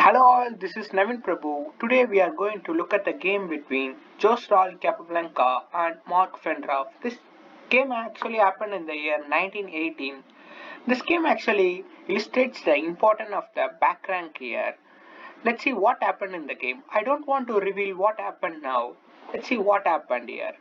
Hello all, this is NaveenPrabhu. Today we are going to look at the game between Josral Capablanca and Mark Fenroff. This game actually happened in the year 1918. This game actually illustrates the importance of the back rank here. Let's see what happened in the game. I don't want to reveal what happened now. Let's see what happened here.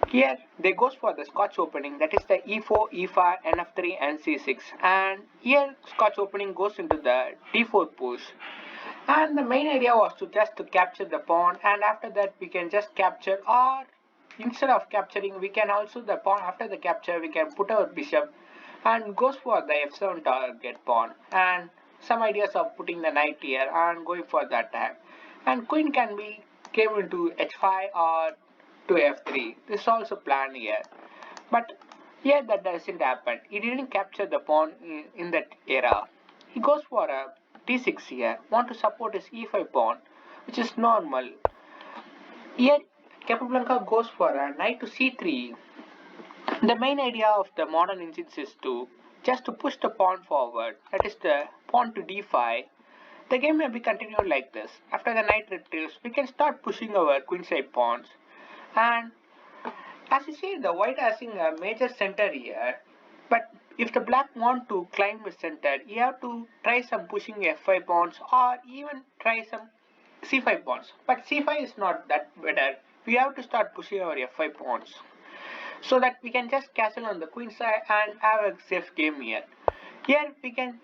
Here they goes for the Scotch opening, that is the E4, E5, NF3 and C6, and here Scotch opening goes into the D4 push. And the main idea was to just to capture the pawn, and after that we can just capture, or instead of capturing we can also the pawn after the capture we can put our bishop and goes for the f7 target pawn, and some ideas of putting the knight here and going for the attack, and queen can be came into h5 or to f3. This is also planned here, but here that doesn't happen. He didn't capture the pawn in that era. He goes for a d6 here, want to support his e5 pawn, which is normal. Here Capablanca goes for a knight to c3. The main idea of the modern engines is to just to push the pawn forward, that is the pawn to d5. The game may be continued like this. After the knight retrieves, we can start pushing our queenside pawns, and as you see, the white having a major center here, but if the black want to climb the center, you have to try some pushing f5 pawns or even try some c5 pawns. But c5 is not that better. We have to start pushing our f5 pawns so that we can just castle on the queen side and have a safe game here. Here we can,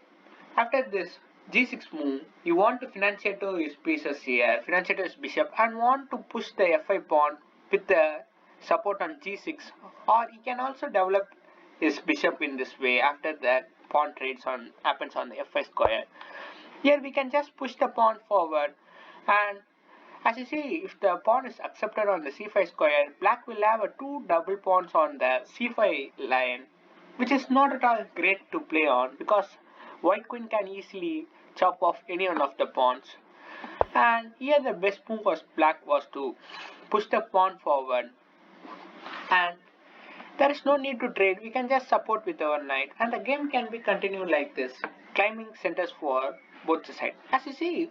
after this g6 move, you want to financiato his pieces here, financiato his bishop, and want to push the f5 pawn with the support on g6, or he can also develop his bishop in this way after that pawn trades on happens on the f5 square. Here we can just push the pawn forward, and as you see, if the pawn is accepted on the c5 square, black will have a two double pawns on the c5 line, which is not at all great to play on because white queen can easily chop off any one of the pawns. And here the best move was black was to push the pawn forward, and there is no need to trade. We can just support with our knight, and the game can be continued like this, climbing centers for both the sides. As you see,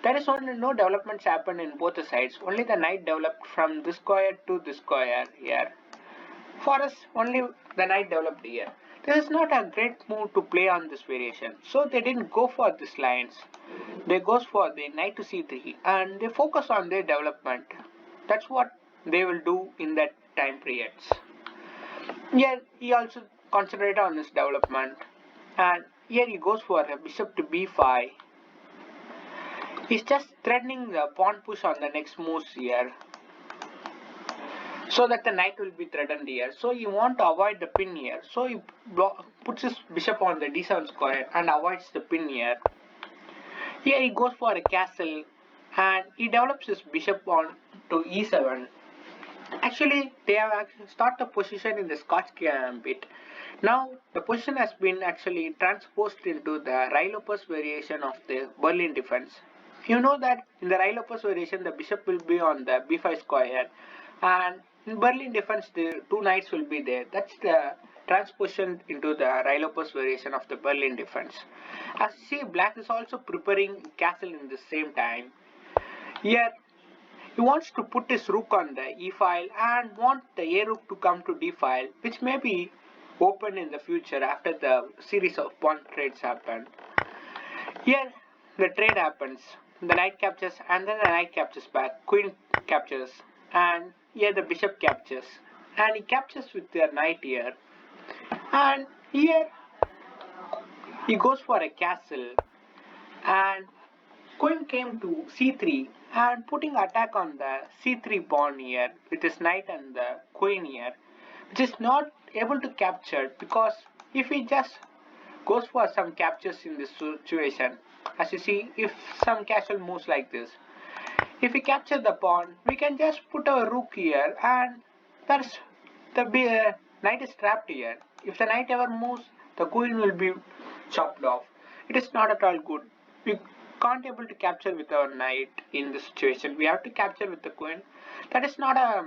there is only no developments happen in both the sides. Only the knight developed from this square to this square here. For us, only the knight developed here. This is not a great move to play on this variation, so they didn't go for these lines. They goes for the knight to c3, and they focus on their development. That's what they will do in that time periods. Here he also concentrated on his development, and here he goes for a bishop to b5. He's just threatening the pawn push on the next moves here, so that the knight will be threatened here. So you want to avoid the pin here. So he puts his bishop on the d7 square and avoids the pin here. Here he goes for a castle, and he develops his bishop on to e7. Actually, they have started the position in the Scotch gambit. Now the position has been actually transposed into the Rilopus variation of the Berlin defense. You know that in the Rilopus variation the bishop will be on the b5 square, and in Berlin defense the two knights will be there. That's the transposition into the Rilopus variation of the Berlin defense. As you see, black is also preparing castle in the same time. Here he wants to put his rook on the e file and want the a rook to come to d file, which may be open in the future after the series of pawn trades happen. Here the trade happens. The knight captures, and then the knight captures back. Queen captures, and here the bishop captures, and he captures with the knight here. And here he goes for a castle, and queen came to c3 and putting attack on the c3 pawn here with his knight and the queen here, which is not able to capture because if he just goes for some captures in this situation, as you see, if some casual moves like this, if we capture the pawn, we can just put our rook here, and that's the knight is trapped here. If the knight ever moves, the queen will be chopped off. It is not at all good. We can't able to capture with our knight in this situation. We have to capture with the queen. That is not a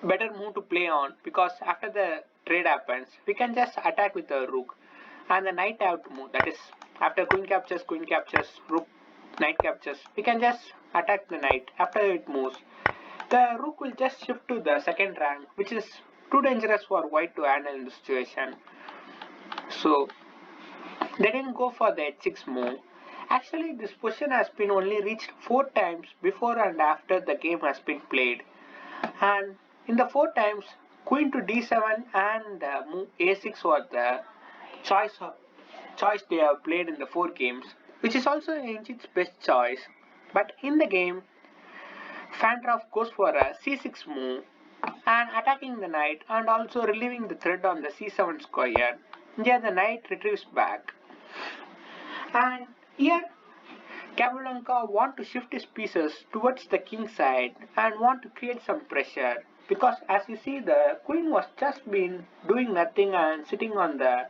better move to play on, because after the trade happens, we can just attack with the rook, and the knight have to move. That is, after queen captures, rook knight captures, we can just attack the knight after it moves. The rook will just shift to the second rank, which is too dangerous for white to handle in the situation. So they didn't go for the h6 move. Actually, this position has been only reached 4 times before and after the game has been played. And in the 4 times, queen to d7 and move a6 was the choice they have played in the 4 games, which is also Angit's best choice. But in the game, Fonaroff goes for a c6 move and attacking the knight and also relieving the threat on the c7 square. Here the knight retrieves back. And here Capablanca want to shift his pieces towards the king side and want to create some pressure because as you see the queen was just been doing nothing and sitting on the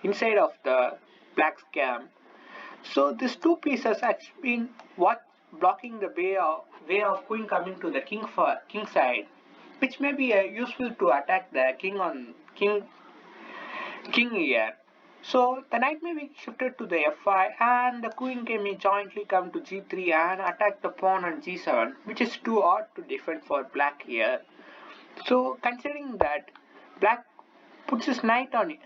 inside of the black's camp. So these two pieces have been what blocking the way of queen coming to the king side, which may be useful to attack the king on king here. So the knight may be shifted to the f5 and the queen may jointly come to g3 and attack the pawn on g7, which is too hard to defend for black here. So considering that black puts his knight on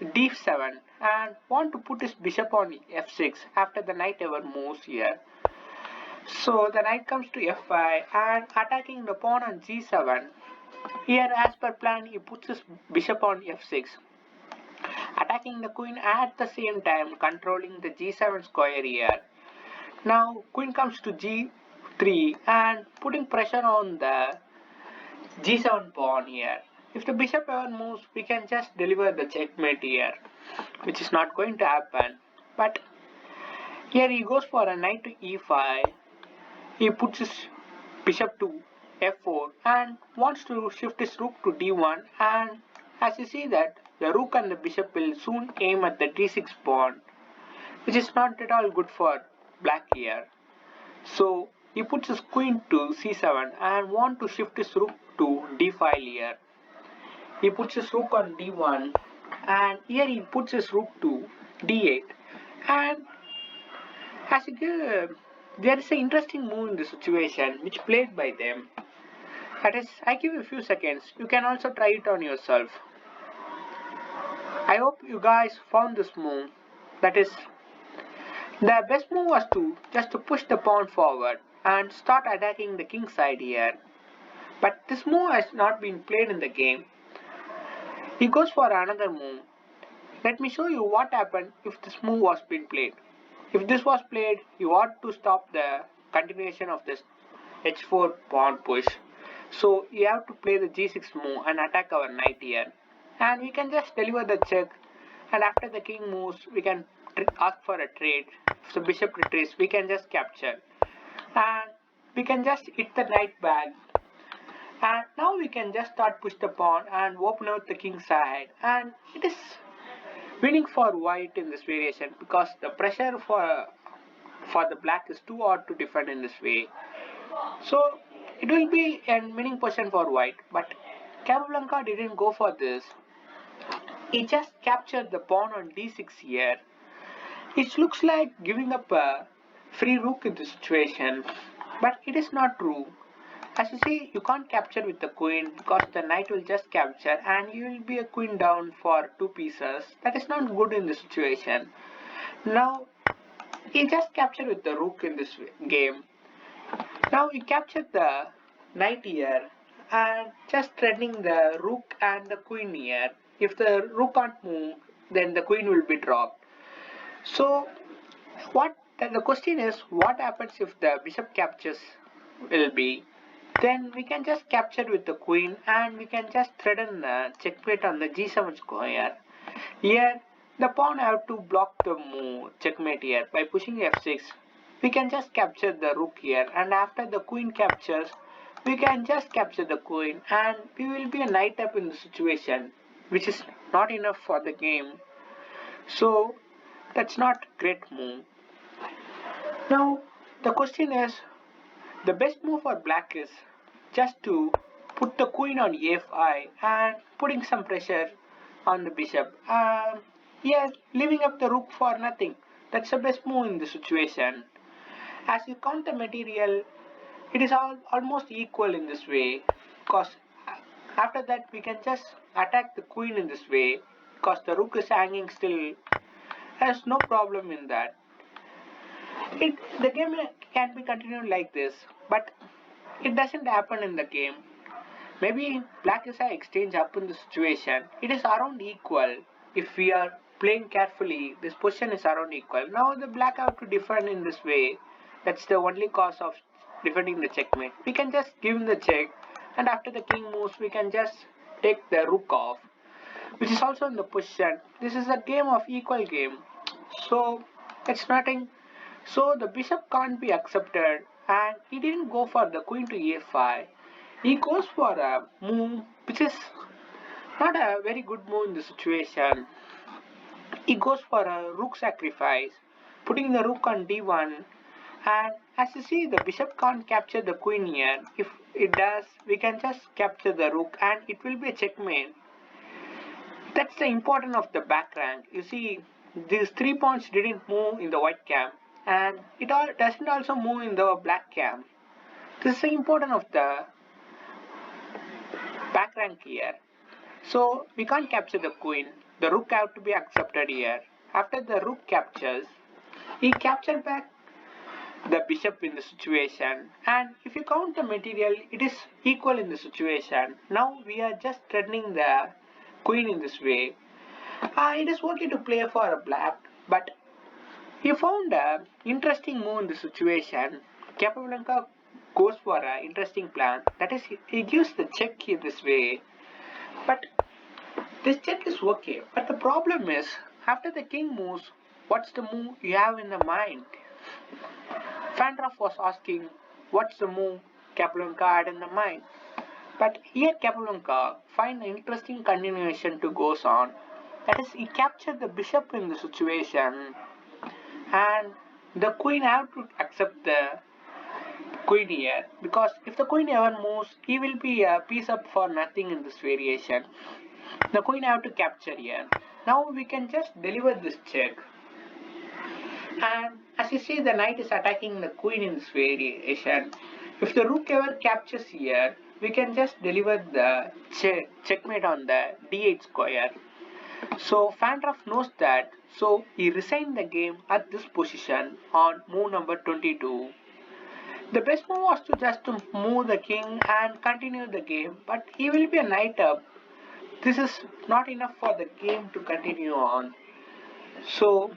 d7 and want to put his bishop on f6 after the knight ever moves here. So the knight comes to f5 and attacking the pawn on g7. Here as per plan he puts his bishop on f6. Attacking the queen at the same time controlling the g7 square here. Now queen comes to g3 and putting pressure on the g7 pawn here. If the bishop ever moves, we can just deliver the checkmate here, which is not going to happen. But here he goes for a knight to e5. He puts his bishop to f4 and wants to shift his rook to d1. And as you see that the rook and the bishop will soon aim at the d6 pawn, which is not at all good for black here. So he puts his queen to c7 and want to shift his rook to d5 here. He puts his rook on d1 and here he puts his rook to d8. And as you give, there is an interesting move in the situation which played by them. That is, I give you a few seconds. You can also try it on yourself. I hope you guys found this move. That is, the best move was to push the pawn forward and start attacking the king side here. But this move has not been played in the game. He goes for another move. Let me show you what happened if this move was being played. If this was played, you ought to stop the continuation of this h4 pawn push. So you have to play the g6 move and attack our knight here. And we can just deliver the check. And after the king moves, we can ask for a trade. If the bishop retreats, we can just capture. And we can just hit the knight back. And now we can just start push the pawn and open out the king side. And it is winning for white in this variation because the pressure for the black is too hard to defend in this way. So it will be a winning position for white, but Capablanca didn't go for this. He just captured the pawn on d6 here. It looks like giving up a free rook in this situation, but it is not true. As you see, you can't capture with the queen because the knight will just capture and you will be a queen down for 2 pieces. That is not good in this situation. Now, he just captured with the rook in this game. Now he captured the knight here and just threatening the rook and the queen here. If the rook can't move, then the queen will be dropped. So, the question is, what happens if the bishop captures will be? Then we can just capture with the queen and we can just threaten the checkmate on the g7 square. Here the pawn have to block the move checkmate here by pushing f6. We can just capture the rook here and after the queen captures we can just capture the queen and we will be a knight up in the situation, which is not enough for the game. So that's not great move. Now the question is, the best move for black is just to put the queen on f5 and putting some pressure on the bishop. Here, leaving up the rook for nothing. That's the best move in the situation. As you count the material, it is almost equal in this way, because after that we can just attack the queen in this way, because the rook is hanging still. There's no problem in that. The game can be continued like this, but it doesn't happen in the game. Maybe black is an exchange up in the situation. It is around equal. If we are playing carefully, this position is around equal. Now the black have to defend in this way. That's the only cause of defending the checkmate. We can just give him the check, and after the king moves, we can just take the rook off, which is also in the position. This is a game of equal game. So it's nothing. So the bishop can't be accepted, and he didn't go for the queen to a5. He goes for a move which is not a very good move in the situation. He goes for a rook sacrifice, putting the rook on d1, and as you see, the bishop can't capture the queen here. If it does, we can just capture the rook and it will be a checkmate. That's the importance of the back rank. You see, these 3 pawns didn't move in the white camp, and it doesn't also move in the black camp. This is the importance of the back rank here. So we can't capture the queen. The rook have to be accepted here. After the rook captures, he captured back the bishop in the situation, and if you count the material, it is equal in the situation. Now we are just threatening the queen in this way. It is okay to play for a black, but he found a interesting move in the situation. Capablanca goes for an interesting plan. That is, he gives the check in this way. But this check is okay. But the problem is, after the king moves, what's the move you have in the mind? Fonaroff was asking, what's the move Capablanca had in the mind? But here Capablanca find an interesting continuation to goes on. That is, he captured the bishop in the situation, and the queen have to accept the queen here, because if the queen ever moves, he will be a piece up for nothing in this variation. The queen have to capture here. Now we can just deliver this check, and as you see, the knight is attacking the queen in this variation. If the rook ever captures here, we can just deliver the checkmate on the d8 square. So Fonaroff knows that, so he resigned the game at this position on move number 22. The best move was to just move the king and continue the game, but he will be a knight up. This is not enough for the game to continue on. So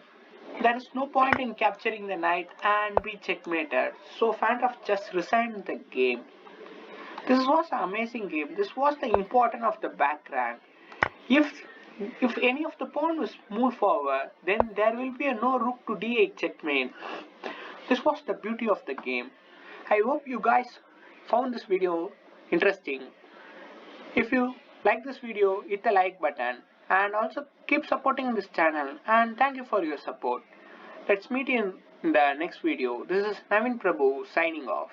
there is no point in capturing the knight and be checkmated. So Fonaroff just resigned the game. This was an amazing game. This was the importance of the back rank. If any of the pawn was moved forward, then there will be a no rook to d8 checkmate. This was the beauty of the game. I hope you guys found this video interesting. If you like this video, hit the like button and also keep supporting this channel, and thank you for your support. Let's meet in the next video. This is NaveenPrabhu signing off.